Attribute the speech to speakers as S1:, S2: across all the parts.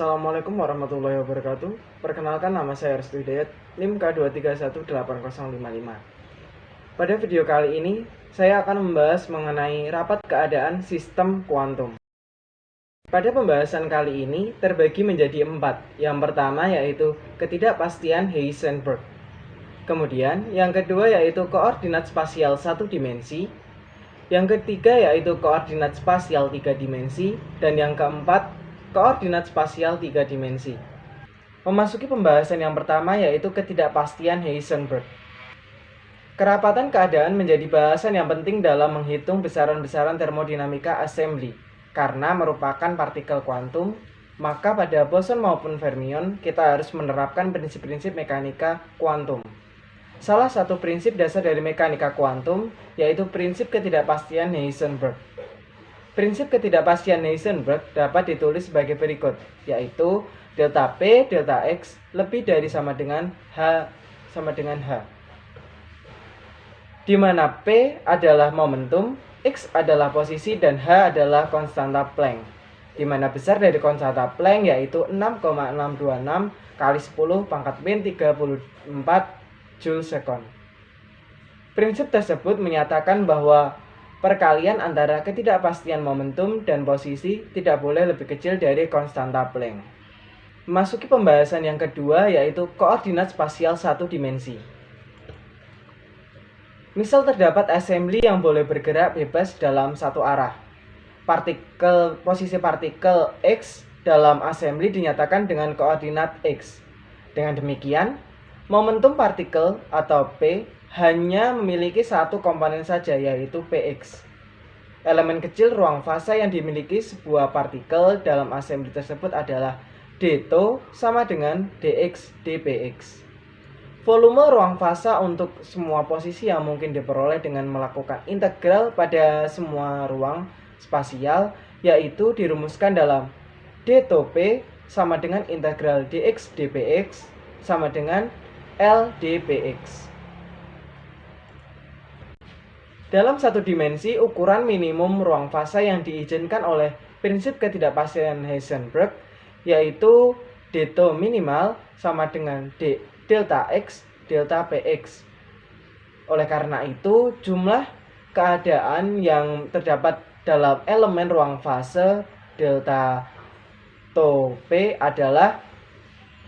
S1: Assalamualaikum warahmatullahi wabarakatuh. Perkenalkan, nama saya Restu Hidayat, NIM K2318055. Pada video kali ini, saya akan membahas mengenai rapat keadaan sistem kuantum. Pada pembahasan kali ini terbagi menjadi 4. Yang pertama yaitu ketidakpastian Heisenberg. Kemudian yang kedua yaitu koordinat spasial 1 dimensi. Yang ketiga yaitu koordinat spasial 3 dimensi. Dan yang keempat, koordinat spasial 3 dimensi. Memasuki pembahasan yang pertama yaitu ketidakpastian Heisenberg. Kerapatan keadaan menjadi bahasan yang penting dalam menghitung besaran-besaran termodinamika assembly. Karena merupakan partikel kuantum, maka pada boson maupun fermion kita harus menerapkan prinsip-prinsip mekanika kuantum. Salah satu prinsip dasar dari mekanika kuantum yaitu prinsip ketidakpastian Heisenberg. Prinsip ketidakpastian Heisenberg dapat ditulis sebagai berikut, yaitu delta P, delta X lebih dari sama dengan H sama dengan H. Di mana P adalah momentum, X adalah posisi, dan H adalah konstanta Planck. Di mana besar dari konstanta Planck yaitu 6,626 kali 10 pangkat min 34 Joule second. Prinsip tersebut menyatakan bahwa perkalian antara ketidakpastian momentum dan posisi tidak boleh lebih kecil dari konstanta Planck. Memasuki pembahasan yang kedua yaitu koordinat spasial 1 dimensi. Misal terdapat assembly yang boleh bergerak bebas dalam satu arah. Posisi partikel X dalam assembly dinyatakan dengan koordinat X. Dengan demikian, momentum partikel atau P hanya memiliki satu komponen saja, yaitu Px. Elemen kecil ruang fasa yang dimiliki sebuah partikel dalam assembly tersebut adalah dτ sama dengan dx dpx. Volume ruang fasa untuk semua posisi yang mungkin diperoleh dengan melakukan integral pada semua ruang spasial yaitu dirumuskan dalam dτp sama dengan integral dx dpx sama dengan L dpx. Dalam satu dimensi, ukuran minimum ruang fasa yang diizinkan oleh prinsip ketidakpastian Heisenberg yaitu dτ minimal sama dengan delta X delta Px. Oleh karena itu, jumlah keadaan yang terdapat dalam elemen ruang fase delta P adalah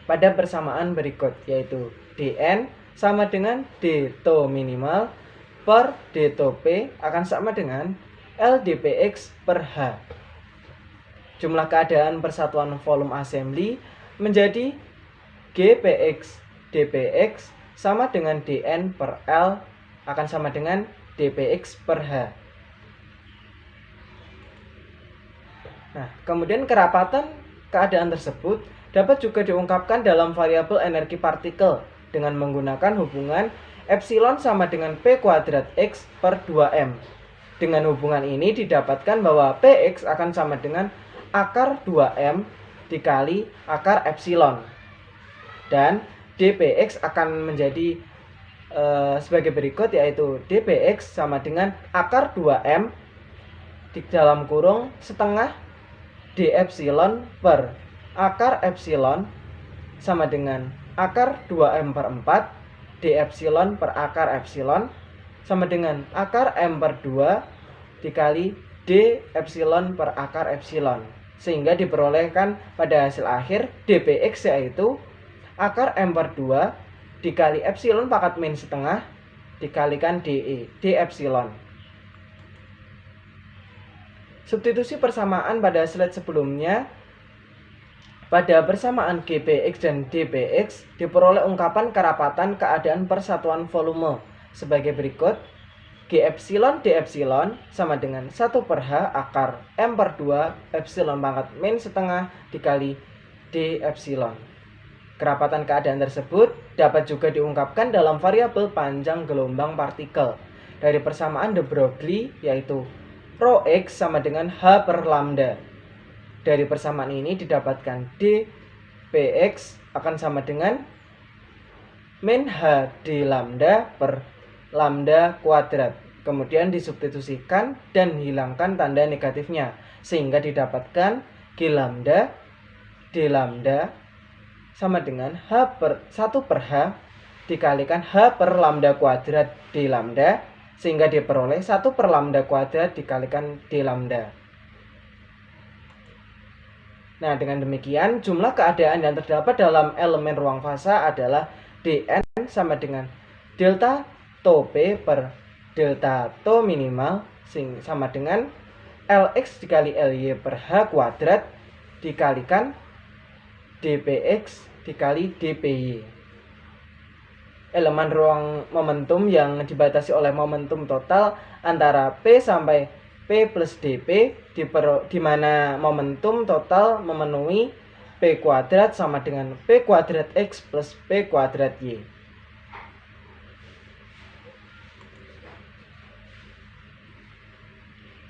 S1: pada persamaan berikut, yaitu dN sama dengan dτ minimal per dτp akan sama dengan L dpx per H. Jumlah keadaan persatuan volume assembly menjadi Gpx dpx sama dengan dN per L akan sama dengan dpx per H. Nah, kemudian kerapatan keadaan tersebut dapat juga diungkapkan dalam variabel energi partikel dengan menggunakan hubungan epsilon sama dengan P kuadrat X per 2M. Dengan hubungan ini didapatkan bahwa Px akan sama dengan akar 2M dikali akar epsilon. Dan dpx akan menjadi sebagai berikut, yaitu dpx sama dengan akar 2M di dalam kurung setengah d epsilon per akar epsilon sama dengan akar 2M per 4 d epsilon per akar epsilon sama dengan akar M per 2 dikali d epsilon per akar epsilon, sehingga diperolehkan pada hasil akhir dpx yaitu akar M per 2 dikali epsilon pangkat min setengah dikalikan d epsilon. Substitusi persamaan pada slide sebelumnya, pada persamaan Gpx dan dpx diperoleh ungkapan kerapatan keadaan persatuan volume sebagai berikut. G epsilon d epsilon sama dengan 1 per H akar M per 2 epsilon pangkat min setengah dikali d epsilon. Kerapatan keadaan tersebut dapat juga diungkapkan dalam variabel panjang gelombang partikel dari persamaan de Broglie yaitu rho x sama dengan H per lambda. Dari persamaan ini didapatkan dpx akan sama dengan min H d lambda per lambda kuadrat. Kemudian disubstitusikan dan hilangkan tanda negatifnya, sehingga didapatkan G lambda D lambda sama dengan 1 per H dikalikan H per lambda kuadrat D lambda, sehingga diperoleh 1 per lambda kuadrat dikalikan D lambda. Nah, dengan demikian jumlah keadaan yang terdapat dalam elemen ruang fasa adalah Dn sama dengan delta tau P per delta tau minimal sama dengan Lx dikali Ly per H kuadrat dikalikan dpx dikali dpy. Elemen ruang momentum yang dibatasi oleh momentum total antara P sampai P plus dp, di mana momentum total memenuhi P kuadrat sama dengan P kuadrat X plus P kuadrat Y.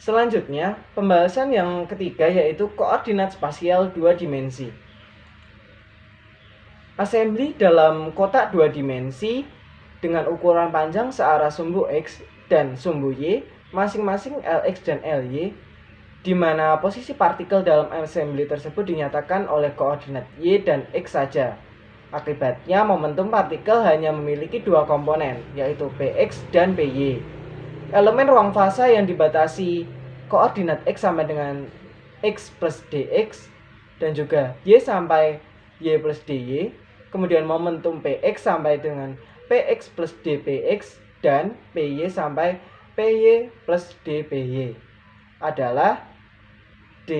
S1: Selanjutnya, pembahasan yang ketiga yaitu koordinat spasial 2 dimensi. Assembly dalam kotak 2 dimensi dengan ukuran panjang searah sumbu X dan sumbu Y, masing-masing Lx dan Ly, di mana posisi partikel dalam assembly tersebut dinyatakan oleh koordinat Y dan X saja. Akibatnya, momentum partikel hanya memiliki 2 komponen, yaitu Px dan Py. Elemen ruang fasa yang dibatasi koordinat X sama dengan X plus dx dan juga Y sampai Y plus dy, kemudian momentum Px sampai dengan Px plus dpx dan Py sampai Py plus dpy adalah d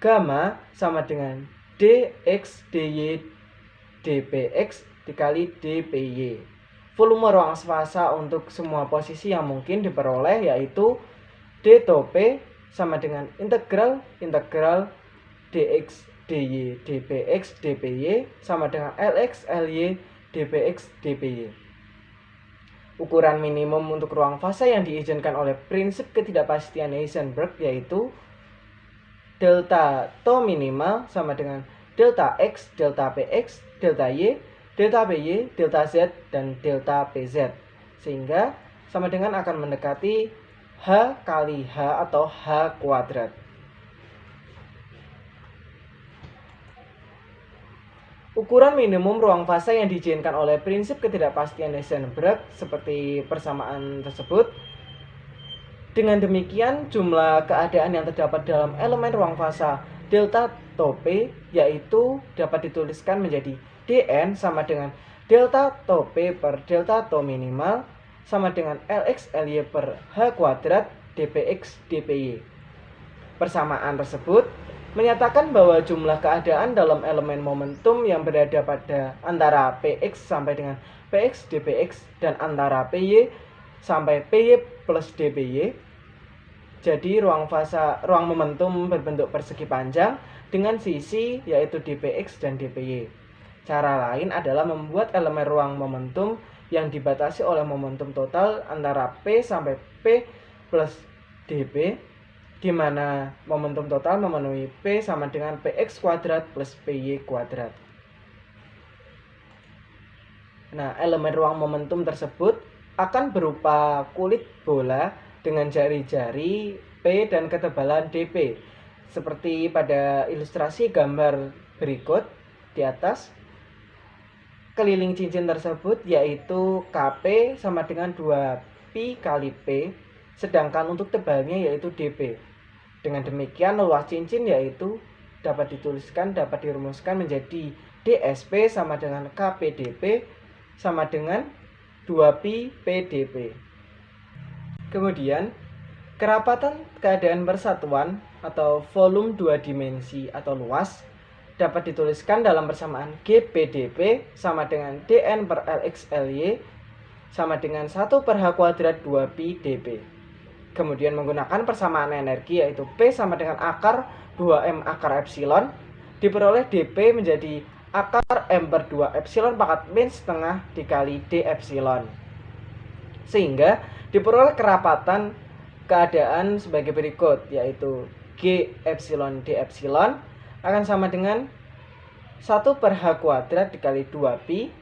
S1: gamma sama dengan dx dy dpx dikali dpy. Volume ruang fasa untuk semua posisi yang mungkin diperoleh yaitu d tau P sama dengan integral dx dy dpx dpy sama dengan Lx Ly dpx dpy. Ukuran minimum untuk ruang fasa yang diizinkan oleh prinsip ketidakpastian Heisenberg yaitu delta tau minimal sama dengan delta x, delta px, delta y, delta py, delta z, dan delta pz, sehingga sama dengan akan mendekati H kali H atau H kuadrat. Ukuran minimum ruang fasa yang diizinkan oleh prinsip ketidakpastian Heisenberg seperti persamaan tersebut. Dengan demikian, jumlah keadaan yang terdapat dalam elemen ruang fasa delta tau P yaitu dapat dituliskan menjadi Dn sama dengan delta tau P per delta tau minimal sama dengan Lx Ly per H kuadrat dpx dpy. Persamaan tersebut menyatakan bahwa jumlah keadaan dalam elemen momentum yang berada pada antara Px sampai dengan Px dpx dan antara Py sampai Py plus dpy. Jadi ruang momentum berbentuk persegi panjang dengan sisi yaitu dpx dan dpy. Cara lain adalah membuat elemen ruang momentum yang dibatasi oleh momentum total antara P sampai P plus dp, di mana momentum total memenuhi P sama dengan Px kuadrat plus Py kuadrat. Nah, elemen ruang momentum tersebut akan berupa kulit bola dengan jari-jari P dan ketebalan dp, seperti pada ilustrasi gambar berikut di atas. Keliling cincin tersebut yaitu Kp sama dengan 2pi kali P, sedangkan untuk tebalnya yaitu dp. Dengan demikian, luas cincin yaitu dapat dirumuskan menjadi dsp sama dengan Kp dp sama dengan 2pi P dp. Kemudian, kerapatan keadaan persatuan atau volume 2 dimensi atau luas dapat dituliskan dalam persamaan GPdP sama dengan Dn per Lx Ly sama dengan 1 per H kuadrat 2pi dp. Kemudian menggunakan persamaan energi yaitu P sama dengan akar 2M akar epsilon, diperoleh dp menjadi akar M per 2 epsilon pangkat min setengah dikali d epsilon. Sehingga diperoleh kerapatan keadaan sebagai berikut, yaitu G epsilon D epsilon akan sama dengan 1 per H kuadrat dikali 2pi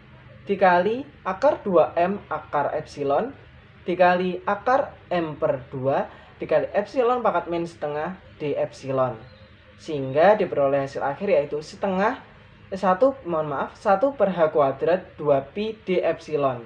S1: dikali akar 2M akar epsilon dikali akar M per 2 dikali epsilon pangkat min setengah D epsilon. sehingga diperoleh hasil akhir yaitu 1/H² 2pi d epsilon.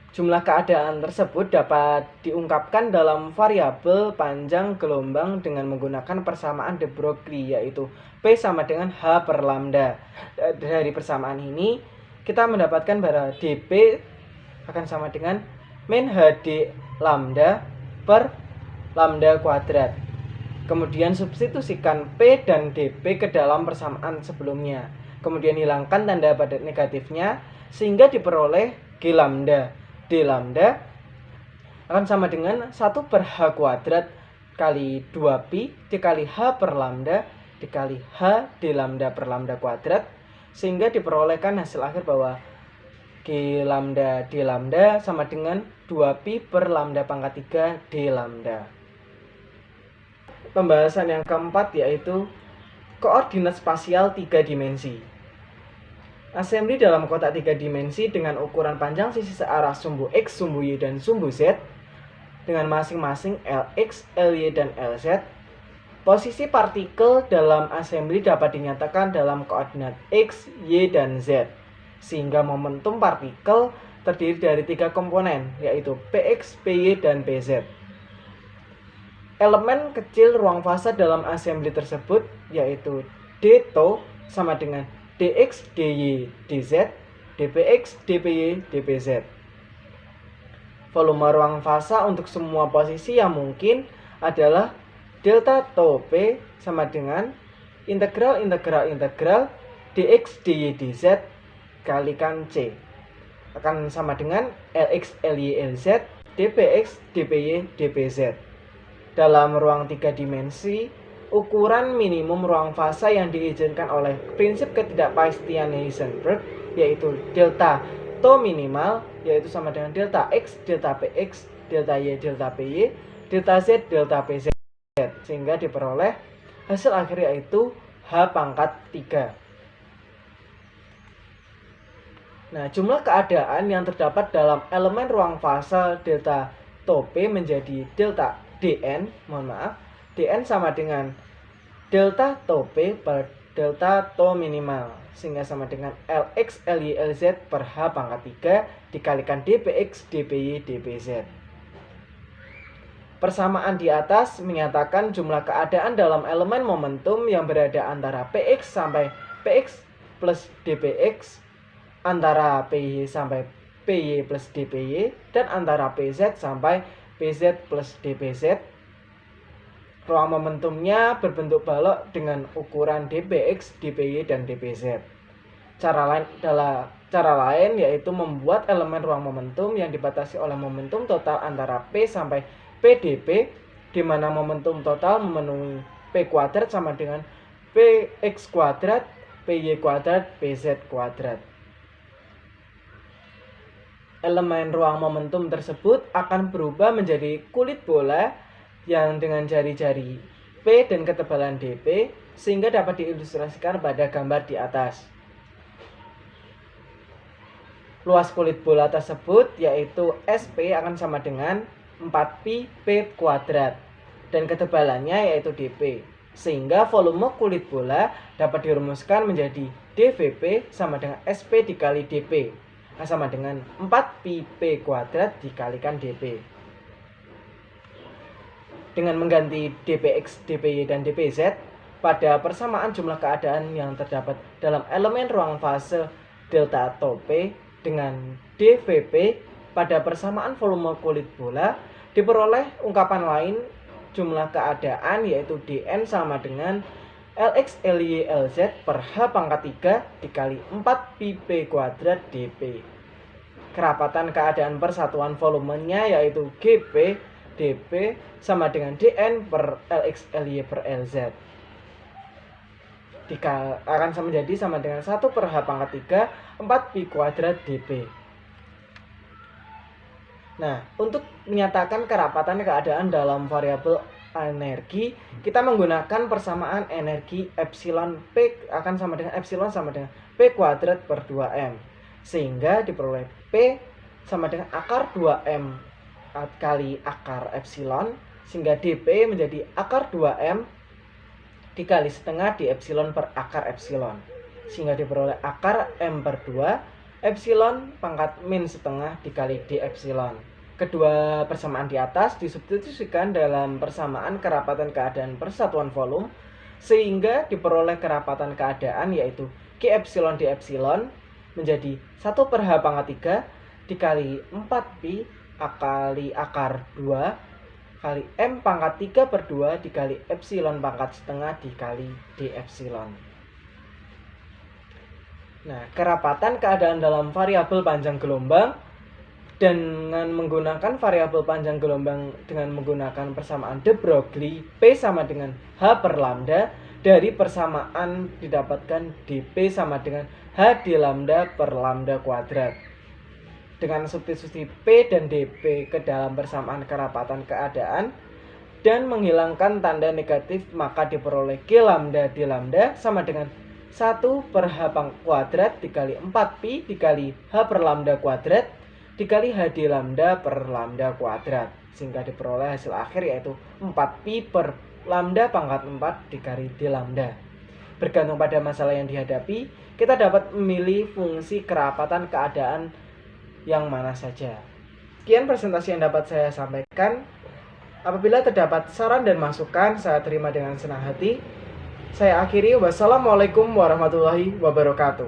S1: Jumlah keadaan tersebut dapat diungkapkan dalam variabel panjang gelombang dengan menggunakan persamaan de Broglie, yaitu P sama dengan H per lambda. Dari persamaan ini, kita mendapatkan bahwa dP akan sama dengan min HD lambda per lambda kuadrat. Kemudian substitusikan P dan dP ke dalam persamaan sebelumnya. Kemudian hilangkan tanda pada negatifnya, sehingga diperoleh G lambda. D lambda akan sama dengan 1/H² kali 2pi dikali H per lambda dikali H D lambda per lambda kuadrat, sehingga diperolehkan hasil akhir bahwa G lambda D lambda sama dengan 2pi per lambda pangkat 3 D lambda. Pembahasan yang keempat yaitu koordinat spasial 3 dimensi. Assembly dalam kotak 3 dimensi dengan ukuran panjang sisi searah sumbu X, sumbu Y, dan sumbu Z dengan masing-masing Lx, Ly, dan Lz. Posisi partikel dalam assembly dapat dinyatakan dalam koordinat X, Y, dan Z, sehingga momentum partikel terdiri dari 3 komponen, yaitu Px, Py, dan Pz. Elemen kecil ruang fase dalam assembly tersebut yaitu dτ sama dengan dx, dy, dz, dpx, dpy, dpz. Volume ruang fasa untuk semua posisi yang mungkin adalah delta tau p sama dengan integral dx, dy, dz kalikan c akan sama dengan lx, ly, lz, dpx, dpy, dpz. Dalam ruang 3 dimensi, ukuran minimum ruang fasa yang diizinkan oleh prinsip ketidakpastian Heisenberg yaitu delta tau minimal yaitu sama dengan delta x, delta px, delta y, delta py, delta z, delta pz, sehingga diperoleh hasil akhir yaitu H pangkat 3. Nah, jumlah keadaan yang terdapat dalam elemen ruang fasa delta tau p menjadi delta dn, dn sama dengan delta tau p per delta tau minimal, sehingga sama dengan lx, ly, lz per H pangkat 3 dikalikan dpx, dpy, dpz. Persamaan di atas menyatakan jumlah keadaan dalam elemen momentum yang berada antara px sampai px plus dpx, antara py sampai py plus dpy, dan antara pz sampai pz plus dpz. Ruang momentumnya berbentuk balok dengan ukuran dpx, dpy, dan dpz. Cara lain yaitu membuat elemen ruang momentum yang dibatasi oleh momentum total antara p sampai pdp, di mana momentum total memenuhi p kuadrat sama dengan px kuadrat, py kuadrat, pz kuadrat. Elemen ruang momentum tersebut akan berubah menjadi kulit bola yang dengan jari-jari P dan ketebalan dP, sehingga dapat diilustrasikan pada gambar di atas. Luas kulit bola tersebut yaitu SP akan sama dengan 4pi P kuadrat dan ketebalannya yaitu dP, sehingga volume kulit bola dapat dirumuskan menjadi dVP sama dengan SP dikali dP sama dengan 4pi P kuadrat dikalikan dP. Dengan mengganti dpx, dpy, dan dpz pada persamaan jumlah keadaan yang terdapat dalam elemen ruang fase delta tau p dengan dvp pada persamaan volume kulit bola, diperoleh ungkapan lain jumlah keadaan yaitu dn sama dengan lx, ly, lz per H pangkat 3 dikali 4pi P kuadrat dP. Kerapatan keadaan persatuan volumenya yaitu Gp dP sama dengan dn per lx, ly, per lz. Akan menjadi sama dengan 1 per H pangkat 3 4pi kuadrat dP. Nah, untuk menyatakan kerapatan keadaan dalam variabel energi, kita menggunakan persamaan energi epsilon P akan sama dengan epsilon sama dengan P kuadrat per 2M, sehingga diperoleh P sama dengan akar 2M kali akar epsilon sehingga dP menjadi akar 2M dikali setengah di epsilon per akar epsilon, sehingga diperoleh akar M per 2 epsilon pangkat min setengah dikali d epsilon. Kedua persamaan di atas disubstitusikan dalam persamaan kerapatan keadaan persatuan volume, sehingga diperoleh kerapatan keadaan yaitu G epsilon d epsilon menjadi 1 per H pangkat 3 dikali 4pi kali akar 2 kali M pangkat 3 per 2 dikali epsilon pangkat setengah dikali d epsilon. Nah, kerapatan keadaan dalam variabel panjang gelombang dengan menggunakan variabel panjang gelombang dengan menggunakan persamaan de Broglie P sama dengan H per lambda, dari persamaan didapatkan dP sama dengan H di lambda per lambda kuadrat. Dengan substitusi P dan dP ke dalam persamaan kerapatan keadaan dan menghilangkan tanda negatif, maka diperoleh G lambda D lambda sama dengan 1 per H kuadrat dikali 4pi dikali H per lambda kuadrat dikali H D lambda per lambda kuadrat, sehingga diperoleh hasil akhir yaitu 4pi per lambda pangkat 4 dikali D lambda. Bergantung pada masalah yang dihadapi, kita dapat memilih fungsi kerapatan keadaan yang mana saja. Sekian presentasi yang dapat saya sampaikan. Apabila terdapat saran dan masukan, saya terima dengan senang hati. Saya akhiri. Wassalamualaikum warahmatullahi wabarakatuh.